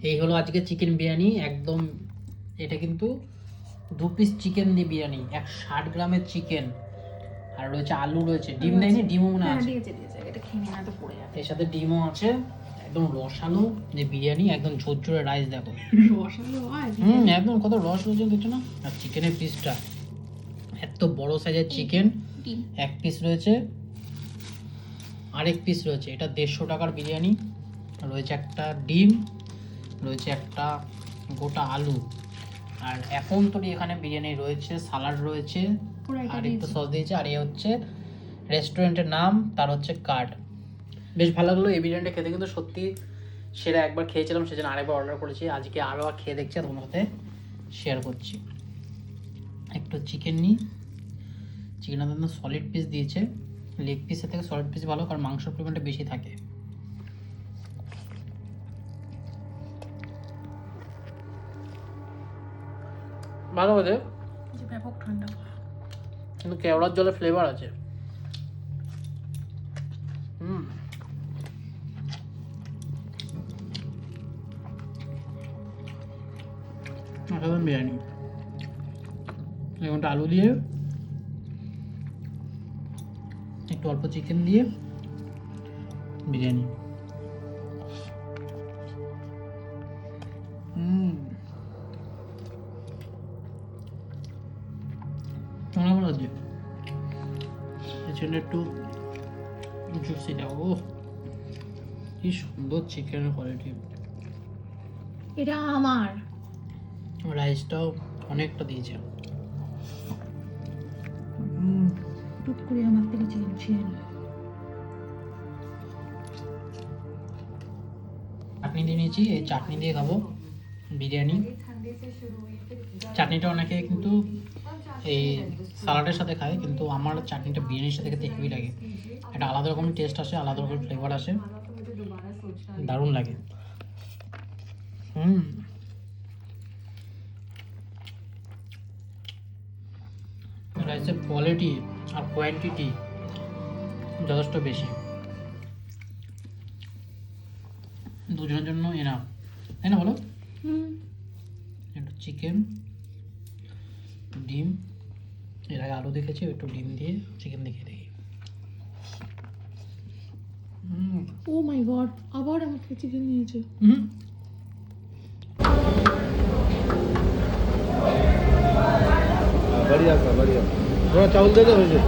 এই হলো আজকে চিকেন বিরিয়ানি একদম। এটা কিন্তু 2 পিস চিকেন দিয়ে বিরিয়ানি, 160 গ্রামের চিকেন, আর রয়েছে আলু, রয়েছে ডিম, দেয়নি ডিমও মনে হ্যাঁ আছে, দিয়েছে এটা খেয়ে নিয়ে না তো পড়ে যাবে। এর সাথে ডিমও আছে। একদম রসালো যে বিরিয়ানি, একদম ঝরঝরে রাইস দেখো। রসালো হয় একদম কত রস রয়েছে দেখছো না। আর চিকেনের পিসটা এত বড় সাইজের চিকেন, ডিম। এক পিস রয়েছে, আরেক পিস রয়েছে। এটা 150 টাকার বিরিয়ানি। রয়েছে একটা ডিম, রয়েছে একটা গোটা আলু, আর এখন তো এখানে বিরিয়ানি রয়েছে, সালাড রয়েছে, আর একটু সস দিয়েছে। আর এ হচ্ছে রেস্টুরেন্টের নাম, তার হচ্ছে কার্ড। বেশ ভালো লাগলো এই বিরিয়ানিটা খেতে, কিন্তু সত্যি সেটা একবার খেয়েছিলাম, সেজন্য আরেকবার অর্ডার করেছি। আজকে আরও খেয়ে দেখছি, আর তোমার সাথে শেয়ার করছি। একটু চিকেন নিই, চিকেনটা কিন্তু সলিড পিস দিয়েছে, লেগ পিসের থেকে সলিড পিস ভালো, কারণ মাংসের পরিমাণটা বেশি থাকে। ভালো আছে, ব্যাপক ঠান্ডা, কিন্তু কেওড়ার জলের ফ্লেভার আছে। বিরিয়ানি এখানটা আলু দিয়ে, একটু অল্প চিকেন দিয়ে বিরিয়ানি। কেমন লাগছে? চিকেন একটু জুসি দাও। ও কি সুন্দর চিকেনের কোয়ালিটি। এটা আমার রাইসটাও অনেকটা দিয়েছে। টুক করে আমার থেকে চিকেন ছিঁড়ে নি। চাটনি দিয়ে নিয়েছি, এই চাটনি দিয়ে খাবো বিরিয়ানি। চাটনিটা অনেকে কিন্তু এই সালাডের সাথে খায়, কিন্তু আমার চাটনিটা বিরিয়ানির সাথে খেতে হেভি লাগে। একটা আলাদা রকমের টেস্ট আসে, আলাদা রকমের ফ্লেভার আসে, দারুণ লাগে। রাইসের কোয়ালিটি আর কোয়ান্টিটি যথেষ্ট বেশি, দুজনের জন্য এনাফ, তাই না বলো? একটু চিকেন, ডিম, এর আগে আলু দেখেছি, একটু ডিম দিয়ে চিকেন দেখে দেখি। ও মাই গড, আবার আমার থেকে চিকেন নিয়েছে। बढ़िया सा बढ़िया थोड़ा चावल दे दो मुझे।